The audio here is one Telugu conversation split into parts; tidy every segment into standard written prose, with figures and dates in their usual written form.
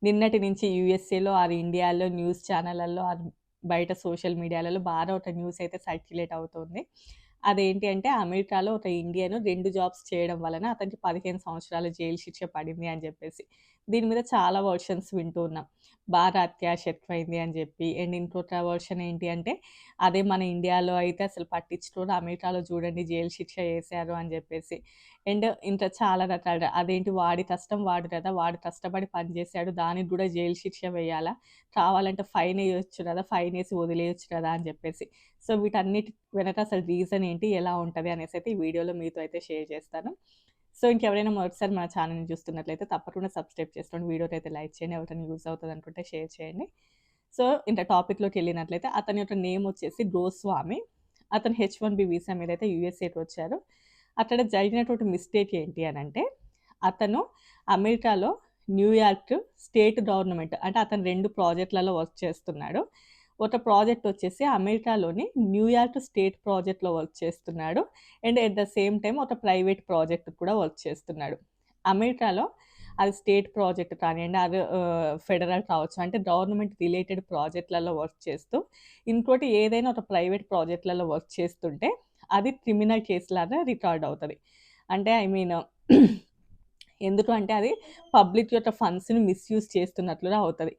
నిన్నటి నుంచి యూఎస్ఏలో ఆర్ ఇండియాలో న్యూస్ ఛానళ్ళల్లో ఆర్ బయట సోషల్ మీడియాలలో బాగా ఒక న్యూస్ అయితే సర్క్యులేట్ అవుతుంది. అదేంటి అంటే అమెరికాలో ఒక ఇండియన్ 2 జాబ్స్ చేయడం వలన అతనికి 15 సంవత్సరాల జైలు శిక్ష పడింది అని జెప్పేసి. దీని మీద చాలా వెర్షన్స్ వింటూ ఉన్నాం. బాగా అత్యాశ ఎక్కువైంది అని జెప్పి. అండ్ ఇంకొక వెర్షన్ ఏంటి అంటే అదే మన ఇండియాలో అయితే అసలు పట్టించుకోరు. అమెరికాలో చూడండి జైలు శిక్ష యేశారు అని జెప్పేసి. అండ్ ఇంకా చాలా రకాలుగా అదేంటి వాడి కష్టం వాడు కదా! వాడు కష్టపడి పని జేశాడు. దానికి గూడా జైలు శిక్ష వేయాలా? కావాలంటే ఫైనెయొచ్చు కదా! ఫైనేసి వదిలేయొచ్చు కదా! అని జెప్పేసి. సో, వీటన్నిటి వెనక అసలు రీజన్ ఏంటి? ఎలా ఉంటది? అనేసైతే ఈ వీడియోలో మీతో అయితే షేర్ చేస్తాను. సో, ఇంకెవరైనా మొదటిసారి మన ఛానెల్‌ని చూస్తున్నట్లయితే తప్పకుండా సబ్స్క్రైబ్ చేసుకోండి. వీడియోకైతే లైక్ చేయండి. ఎవరికైనా యూజ్ అవుతదనుకుంటే షేర్ చేయండి. సో, ఇంక టాపిక్‌లోకెళ్ళినట్లయితే అతని యొక్క నేమ్ వచ్చేసి గోస్వామి. అతను హెచ్-1బీ వీసా మీదైతే యూఎస్ఏకి వచ్చారు. అక్కడ జరిగినటువంటి మిస్టేక్ ఏంటి అనంటే, అతను అమెరికాలో న్యూయార్క్ స్టేట్ గవర్నమెంట్ అంటే అతను 2 ప్రాజెక్ట్‌లలో వర్క్ చేస్తున్నాడు. ఒక ప్రాజెక్ట్ వచ్చేసి అమెరికాలోని న్యూయార్క్ స్టేట్ ప్రాజెక్ట్‌లో వర్క్ చేస్తున్నాడు. And at the same time ఒక ప్రైవేట్ ప్రాజెక్ట్ కూడా వర్క్ చేస్తున్నాడు. అమెరికాలో అది స్టేట్ ప్రాజెక్ట్ కానియండి, అది ఫెడరల్ కావచ్చు. అంటే గవర్నమెంట్ రిలేటెడ్ ప్రాజెక్ట్‌లలో వర్క్ చేస్తూ, ఇంకోటి ఏదైనా ఒక ప్రైవేట్ ప్రాజెక్ట్‌లలో వర్క్ చేస్తుంటే, అది క్రిమినల్ కేస్‌లాగా రికార్డ్ అవుతది. అంటే ఐ మీన్ ఎందుకు అంటే అది పబ్లిక్ యొక్క ఫండ్స్‌ని మిస్‌యూజ్ చేస్తున్నట్లుగా అవుతది.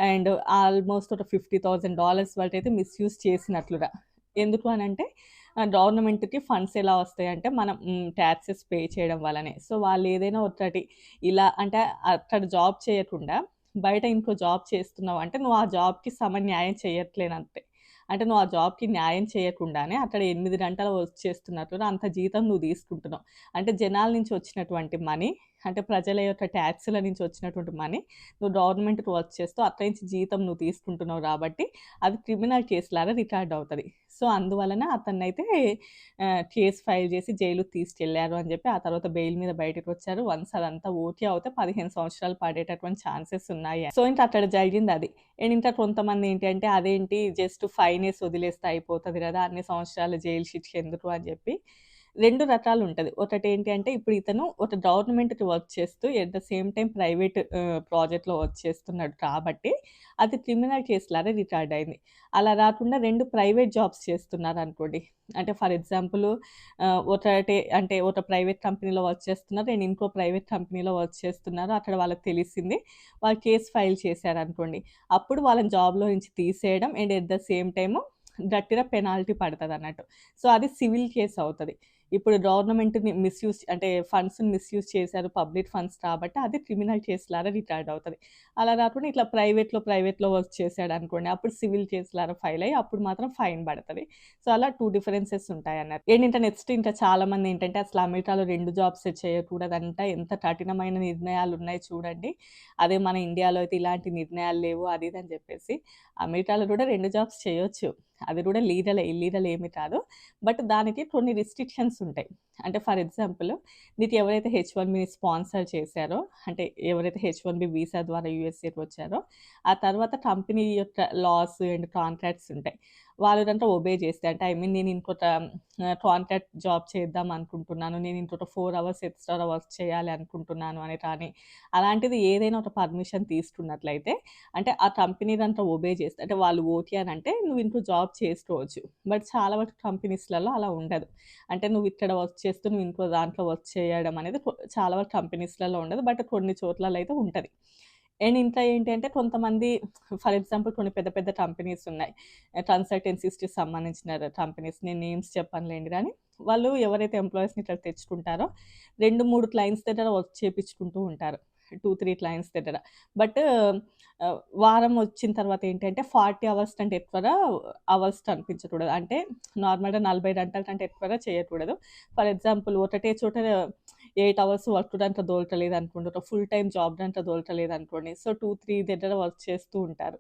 అండ్ ఆల్‌మోస్ట్ ఒక $50,000 వరకైతే మిస్‌యూజ్ చేసినట్లుగా. ఎందుకు అనంటే గవర్నమెంట్‌కి ఫండ్స్ ఎలా వస్తాయంటే మనం టాక్సెస్ పే చేయడం వల్లనే. సో, వాళ్ళేదైనా ఒకటి ఇలా అంటే అక్కడ జాబ్ చేయకుండా బయట ఇంకో జాబ్ చేస్తున్నావు అంటే నువ్వు ఆ జాబ్‌కి సమన్యాయం చేయట్లేనంతే. అంటే నువ్వు ఆ జాబ్‌కి న్యాయం చేయకుండానే అక్కడ 8 గంటలు వర్క్ చేస్తున్నట్టుగా అంత జీతం నువ్వు తీసుకుంటున్నావు. అంటే జనాల నుంచి వచ్చినటువంటి మనీ అంటే ప్రజల యొక్క ట్యాక్స్‌ల నుంచి వచ్చినటువంటి మనీ నువ్వు గవర్నమెంట్‌కి వర్క్ చేస్తూ అక్కడి నుంచి జీతం నువ్వు తీసుకుంటున్నావు గాబట్టి, అది క్రిమినల్ కేస్‌లాగా రికార్డ్ అవుతది. సో, అందువలన అతన్నైతే కేస్ ఫైల్ చేసి జైలుకి తీసుకెళ్లారు అని జెప్పి, ఆ తర్వాత బెయిల్ మీద బయటకొచ్చారు. వన్స్ అదంతా ఓకే అవుతే 15 సంవత్సరాలు పడేటటువంటి ఛాన్సెస్ ఉన్నాయి. సో, ఇంక అక్కడ జరిగిందది. అండ్ ఇంకా కొంతమంది ఏంటి అంటే, అదేంటి జస్ట్ ఫైనేసి వదిలేస్తే అయిపోతది గదా! అన్ని సంవత్సరాలు జైలు శిక్ష ఎందుకు అని జెప్పి 2 రకాలుంటది. ఒకటేంటి అంటే, ఇప్పుడు ఇతను ఒక గవర్నమెంట్‌కి వర్క్ చేస్తూ at the same time private ప్రాజెక్ట్‌లో వర్క్ చేస్తున్నాడు కాబట్టి, అది క్రిమినల్ కేస్‌లాగా రికార్డ్ అయింది. అలా గాకుండా 2 ప్రైవేట్ జాబ్స్ చేస్తున్నారనుకోండి. అంటే ఫర్ ఎగ్జాంపుల్ ఒకటి అంటే ఒక ప్రైవేట్ కంపెనీలో వర్క్ చేస్తున్నారు. అండ్ ఇంకో ప్రైవేట్ కంపెనీలో వర్క్ చేస్తున్నారు. అక్కడ వాళ్ళకి తెలిసింది. వాళ్ళు కేస్ ఫైల్ చేశారనుకోండి. అప్పుడు వాళ్ళని జాబ్‌లో నుంచి తీసేయడం and at the same time గట్టిగా పెనాల్టీ పడతదన్నట్టు. సో, అది సివిల్ కేస్ అవుతది. ఇప్పుడు గవర్నమెంట్‌ని మిస్‌యూజ్ అంటే ఫండ్స్‌ని మిస్‌యూజ్ చేశారు. పబ్లిక్ ఫండ్స్ కాబట్టి అది క్రిమినల్ కేస్‌లాగా రికార్డ్ అవుతది. అలా కాకుండా ఇట్లా ప్రైవేట్‌లో వర్క్ చేశాడనుకోండి. అప్పుడు సివిల్ కేస్‌లాగా ఫైల్ అయ్యి అప్పుడు మాత్రం ఫైన్ పడతది. సో, అలా 2 డిఫరెన్సెస్ ఉంటాయన్నట్టు. ఏంటంటే నెక్స్ట్ ఇంకా చాలామంది ఏంటంటే అసలు అమెరికాలో 2 జాబ్స్ చేయకూడదంట. ఎంత కఠినమైన నిర్ణయాలున్నాయి చూడండి. అదే మన ఇండియాలో అయితే ఇలాంటి నిర్ణయాలు లేవు అది ఇది అని చెప్పేసి. అమెరికాలో కూడా 2 జాబ్స్ చేయొచ్చు. అది కూడా లీగలే. ఇల్లీగల్ ఏమి కాదు. బట్ దానికి కొన్ని రిస్ట్రిక్షన్స్ ఉంటాయి. అంటే ఫర్ ఎగ్జాంపుల్ నీకు ఎవరైతే హెచ్-1బీని స్పాన్సర్ చేశారో, అంటే ఎవరైతే హెచ్-1బీ వీసా ద్వారా యూఎస్ఏకి వచ్చారో, ఆ తర్వాత కంపెనీ యొక్క లాస్ అండ్ కాంట్రాక్ట్స్ ఉంటాయి. వాళ్ళు గనుక ఒబే చేస్తే అంటే ఐ మీన్ నేను ఇంకొక కాంట్రాక్ట్ జాబ్ చేద్దాం అనుకుంటున్నాను. నేను ఇంకొక 4 అవర్స్ ఎక్స్‌ట్రా వర్క్ చేయాలి అనుకుంటున్నాను అని కానీ, అలాంటిది ఏదైనా ఒక పర్మిషన్ తీసుకున్నట్లయితే అంటే ఆ కంపెనీ గనుక ఒబే చేస్తే అంటే వాళ్ళు ఓకే అనంటే నువ్వు ఇంకో జాబ్ చేసుకోవచ్చు. బట్ చాలా వరకు కంపెనీస్‌లలో అలా ఉండదు. అంటే నువ్వు ఇక్కడ వర్క్ చేస్తూ నువ్వు ఇంకో దాంట్లో వర్క్ చేయడం అనేది చాలా వరకు కంపెనీస్‌లలో ఉండదు. బట్ కొన్ని చోట్లలో అయితే ఉంటది. అండ్ ఇంకా ఏంటి అంటే కొంతమంది ఫర్ ఎగ్జాంపుల్ కొన్ని పెద్ద పెద్ద కంపెనీస్ ఉన్నాయి. కన్సల్టెన్సీస్‌కి సంబంధించిన కంపెనీస్ నేను నేమ్స్ చెప్పనులెండి గానీ, వాళ్ళు ఎవరైతే ఎంప్లాయీస్‌ని ఇక్కడ తెచ్చుకుంటారో 2, 3 క్లయింట్స్ దగ్గర వర్క్ చేపించుకుంటూ ఉంటారు. 2, 3 క్లయింట్స్ దగ్గర. బట్ వారం వచ్చిన తర్వాత ఏంటంటే 40 అవర్స్ కంటే ఎక్కువగా అవర్స్ కనిపించకూడదు. అంటే నార్మల్‌గా 40 గంటల కంటే ఎక్కువగా చేయకూడదు. ఫర్ ఎగ్జాంపుల్ ఒకటే చోట 8 అవర్స్ వర్క్ గంట దొరకలేదనుకోండి. ఒక ఫుల్ టైమ్ జాబ్ గంట దొరకలేదనుకోండి. సో, 2, 3 దగ్గర వర్క్ చేస్తూ ఉంటారు.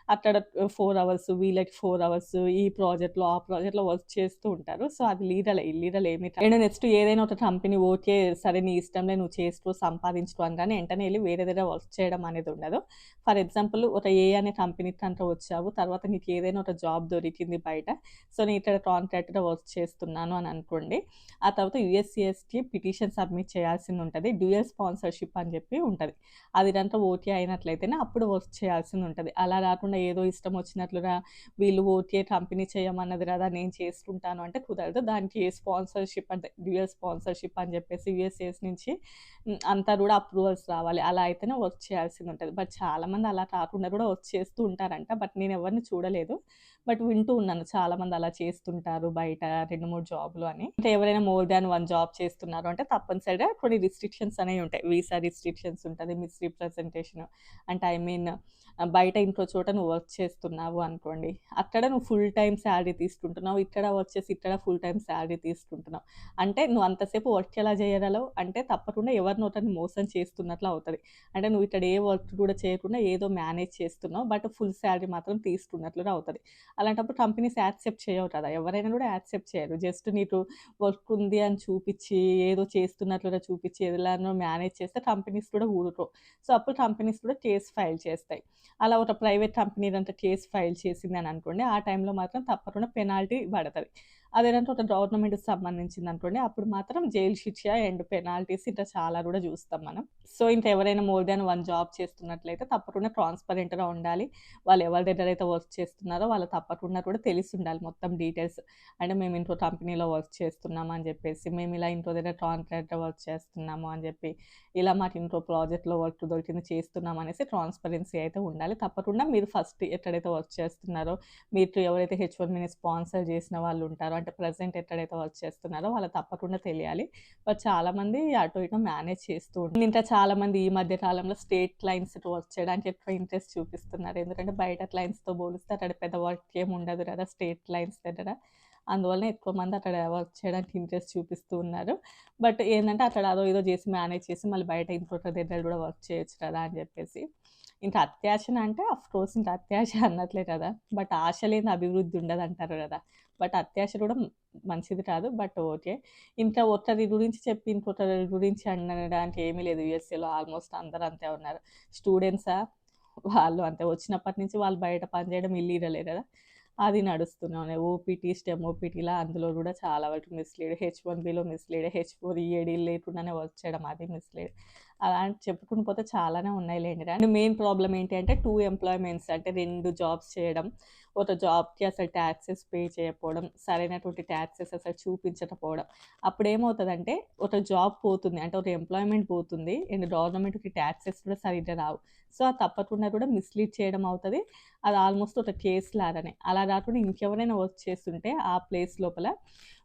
అక్కడ 4 అవర్స్ వీళ్ళకి 4 అవర్స్ ఈ ప్రాజెక్ట్‌లో, ఆ ప్రాజెక్ట్‌లో వర్క్ చేస్తూ ఉంటారు. సో, అది లీగలే. ఇల్లీగల్ ఏమి కాదు. అండ్ నెక్స్ట్ ఏదైనా ఒక కంపెనీ ఓకే. సరే నీ ఇష్టంలే నువ్వు చేసుకో, సంపాదించుకో అనగానే వెంటనే ఎళ్లి వేరే దగ్గర వర్క్ చేయడం అనేది ఉండదు. ఫర్ ఎగ్జాంపుల్ ఒక అనే కంపెనీకి కనుక వచ్చావు. తర్వాత నీకు ఏదైనా ఒక జాబ్ దొరికింది బయట. సో, నేను ఇక్కడ కాంట్రాక్ట్‌గా వర్క్ చేస్తున్నాను అని అనుకోండి. ఆ తర్వాత యూఎస్‌సిఎస్‌కి పిటిషన్ సబ్మిట్ చేయాల్సింది ఉంటుంది. డ్యూయల్ స్పాన్సర్‌షిప్ అని చెప్పి ఉంటది. అది గనుక ఓకే అయినట్లయితేనే అప్పుడు వర్క్ చేయాల్సింది ఉంటది. అలా కాకుండా ఏదో ఇష్టం వచ్చినట్లుగా వీళ్ళు ఓకే కంపెనీ చేయమన్నది కదా! నేను చేసుకుంటాను అంటే కుదరదు. దానికి స్పాన్సర్‌షిప్ అంటే డ్యూయల్ స్పాన్సర్‌షిప్ అని చెప్పేసి యూఎస్ఏస్ నుంచి అంతా కూడా అప్రూవల్స్ రావాలి. అలా అయితేనే వర్క్ చేయాల్సింది ఉంటది. బట్ చాలామంది అలా కాకుండా కూడా వర్క్ చేస్తూ ఉంటారంట. బట్ నేను ఎవరిని చూడలేదు. బట్ వింటూ ఉన్నాను. చాలామంది అలా చేస్తుంటారు బయట 2, 3 జాబ్‌లు అని. అంటే ఎవరైనా మోర్ దాన్ 1 జాబ్ చేస్తున్నారు అంటే తప్పనిసరిగా కొన్ని రిస్ట్రిక్షన్స్ అనేవి ఉంటాయి. వీసా రిస్ట్రిక్షన్స్ ఉంటది. మిస్ రిప్రజెంటేషన్ అంటే ఐ మీన్ బయట ఇంకో చోట నువ్వు వర్క్ చేస్తున్నావు అనుకోండి. అక్కడ నువ్వు ఫుల్ టైమ్ సాలరీ తీసుకుంటున్నావు. ఇక్కడ వచ్చేసి ఇక్కడ ఫుల్ టైమ్ సాలరీ తీసుకుంటున్నావు. అంటే నువ్వు అంతసేపు వర్క్ ఎలా చేయగలవు అంటే తప్పకుండా ఎవరినో ఒకరిని మోసం చేస్తున్నట్లు అవుతది. అంటే నువ్వు ఇక్కడ ఏ వర్క్ కూడా చేయకుండా ఏదో మేనేజ్ చేస్తున్నావు. బట్ ఫుల్ సాలరీ మాత్రం తీసుకున్నట్లుగా అవుతది. అలాంటప్పుడు కంపెనీస్ యాక్సెప్ట్ చేయవు కదా! ఎవరైనా కూడా యాక్సెప్ట్ చేయరు. జస్ట్ నీకు వర్క్ ఉంది అని చూపిచ్చి, ఏదో చేస్తున్నట్లుగా చూపిచ్చి, ఎలానో మేనేజ్ చేస్తే కంపెనీస్ కూడా ఊరుకోవు. సో, అప్పుడు కంపెనీస్ కూడా కేస్ ఫైల్ చేస్తాయి. అలా ఒక ప్రైవేట్ కంపెనీ గనుక కేస్ ఫైల్ చేసిందని అనుకోండి, ఆ టైంలో మాత్రం తప్పకుండా పెనాల్టీ పడతది. అదేదంటే ఒక గవర్నమెంట్‌కి సంబంధించిందనుకోండి, అప్పుడు మాత్రం జైలు శిక్ష అండ్ పెనాల్టీస్ ఇట్లా చాలా కూడా చూస్తాం మనం. సో, ఇంకా ఎవరైనా మోర్ దాన్ 1 జాబ్ చేస్తున్నట్లయితే తప్పకుండా ట్రాన్స్‌పరెంట్‌గా ఉండాలి. వాళ్ళు ఎవరి దగ్గరైతే వర్క్ చేస్తున్నారో వాళ్ళు తప్పకుండా కూడా తెలిసుండాలి మొత్తం డీటెయిల్స్. అంటే మేము ఇంకో కంపెనీలో వర్క్ చేస్తున్నాము అని చెప్పేసి, మేము ఇలా ఇంకో దగ్గర కాంట్రాక్ట్‌గా వర్క్ చేస్తున్నాము అని చెప్పి, ఇలా మాకు ఇంకో ప్రాజెక్ట్‌లో వర్క్ దొరికింది చేస్తున్నాం అనేసి ట్రాన్స్‌పరెన్సీ అయితే ఉండాలి. తప్పకుండా మీరు ఫస్ట్ ఎక్కడైతే వర్క్ చేస్తున్నారో, మీరు ఎవరైతే హెచ్-1బిని స్పాన్సర్ చేసిన వాళ్ళు ఉంటారో, అంటే ప్రెజెంట్ ఎక్కడైతే వర్క్ చేస్తున్నారో వాళ్ళకి తప్పకుండా తెలియాలి. బట్ చాలామంది అటు ఇటు మేనేజ్ చేస్తూ ఉంటారు. ఇంకా చాలామంది ఈ మధ్య కాలంలో స్టేట్ క్లయింట్స్‌తో వర్క్ చేయడానికి ఎక్కువ ఇంట్రెస్ట్ చూపిస్తున్నారు. ఎందుకంటే బయట క్లయింట్స్‌తో పోలిస్తే అక్కడ పెద్ద వర్క్ ఏమి ఉండదు కదా! స్టేట్ క్లయింట్స్ దగ్గర. అందువలన ఎక్కువ మంది అక్కడ వర్క్ చేయడానికి ఇంట్రెస్ట్ చూపిస్తూ ఉన్నారు. బట్ ఏందంటే అక్కడ అదో ఏదో చేసి మేనేజ్ చేసి మళ్ళీ బయట ఇంకొకరి దగ్గర కూడా వర్క్ చేయొచ్చు కదా! అని చెప్పేసి. ఇంకా అత్యాశన అంటే ఆఫ్‌కోర్స్ ఇంకా అత్యాశ అన్నట్లే కదా! బట్ ఆశ లేని అభివృద్ధి ఉండదంటారు కదా! బట్ అత్యాశ కూడా మంచిది కాదు. But okay. ఇంకా ఒకరి గురించి చెప్పి ఇంకొకరి గురించి అనడానికి ఏమీ లేదు. యూఎస్ఏలో ఆల్మోస్ట్ అందరూ అంతే ఉన్నారు. స్టూడెంట్సా వాళ్ళు అంతే వచ్చినప్పటి నుంచి వాళ్ళు బయట పని చేయడం ఇల్లీగలే కదా! అది నడుస్తూనే ఉన్నాయి. ఓపీటీ, స్టెమ్ ఓపీటీలా అందులో కూడా చాలా వరకు మిస్‌లీడ్. హెచ్-1బీలో మిస్‌లీడ్. హెచ్-4 ఈఏడీ లేకుండానే వర్క్ చేయడం అది మిస్‌లీడ్. అలా అని చెప్పుకుంటూ పోతే చాలానే ఉన్నాయిలెండి. అండ్ మెయిన్ ప్రాబ్లమ్ ఏంటి అంటే 2 ఎంప్లాయ్‌మెంట్స్ అంటే 2 జాబ్స్ చేయడం. ఒక జాబ్‌కి అసలు టాక్సెస్ పే చేయకపోవడం, సరైనటువంటి టాక్సెస్ అసలు చూపించకపోవడం. అప్పుడేమవుతదంటే ఒక జాబ్ పోతుంది. అంటే ఒక ఎంప్లాయ్‌మెంట్ పోతుంది. అండ్ గవర్నమెంట్‌కి టాక్సెస్ కూడా సరిగ్గా రావు. సో, అది తప్పకుండా కూడా మిస్‌లీడ్ చేయడం అవుతది. అది ఆల్మోస్ట్ ఒక కేస్ లాగానే. అలా గాకుండా ఇంకెవరైనా వర్క్ చేస్తుంటే ఆ ప్లేస్ లోపల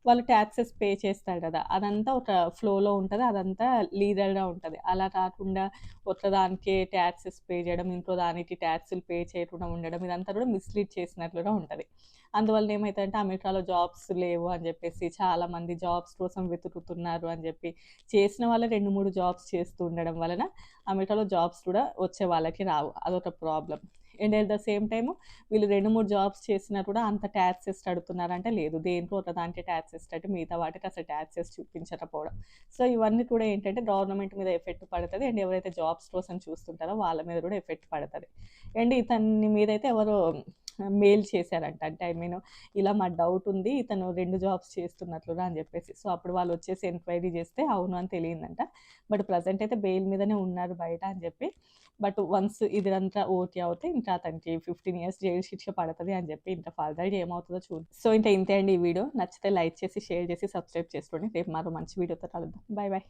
వాళ్ళు టాక్సెస్ పే చేస్తారు గదా! అదంతా ఒక ఫ్లోలో ఉంటది. అదంతా లీగల్‌గా ఉంటది. అలా కాకుండా ఒక్కదానికే టాక్సెస్ పే చేయడం, ఇంకో దానికి టాక్స్‌లు పే చేయకుండా ఉండడం ఇదంతా కూడా మిస్‌లీడ్ చేసినట్లుగా ఉంటది. అందువలన ఏమైతదంటే అమెరికాలో జాబ్స్ లేవు అని జెప్పేసి చాలామంది జాబ్స్ కోసం వెతుకుతున్నారు అని జెప్పి చేసిన వాళ్ళే 2, 3 జాబ్స్ చేస్తూ ఉండడం వలన అమెరికాలో జాబ్స్ కూడా వచ్చే వాళ్ళకి రావు. అదొక problem. And at the same time వీళ్ళు 2, 3 జాబ్స్ చేసినా కూడా అంత టాక్సెస్ కడుతున్నారంటే లేదు. దేనికో ఒక దానికి టాక్సెస్ కట్టి మిగతా వాటికి అసలు టాక్సెస్ చూపించకపోవడం. సో, ఇవన్నీ కూడా ఏంటంటే గవర్నమెంట్ మీద ఎఫెక్ట్ పడతది. అండ్ ఎవరైతే జాబ్స్ కోసం చూస్తుంటారో వాళ్ళ మీద కూడా ఎఫెక్ట్ పడతది. అండ్ ఇతని మీదైతే ఎవరో మెయిల్ చేశారంట. అంటే ఐ మీన్ ఇలా మా డౌట్ ఉంది. ఇతను 2 జాబ్స్ చేస్తున్నట్లుగా అని చెప్పేసి. సో, అప్పుడు వాళ్ళొచ్చేసి ఎంక్వైరీ చేస్తే అవును అని తెలియిందంట. బట్ ప్రెజెంట్ అయితే బెయిల్ మీదనే ఉన్నారు బయట అని చెప్పి. బట్ వన్స్ ఇదంతా ఓకే అవుతే ఇంకా అతనికి 15 ఇయర్స్ జైలు శిక్ష పడతది అని చెప్పి ఇంకా ఫర్దర్‌గా ఏమవుతదో చూద్దాం. సో, ఇంకా ఇంతే అండి ఈ వీడియో. నచ్చితే లైక్ చేసి, షేర్ చేసి, సబ్స్క్రైబ్ చేసుకోండి. రేపు మరో మంచి వీడియోతో కలుద్దాం. Bye bye.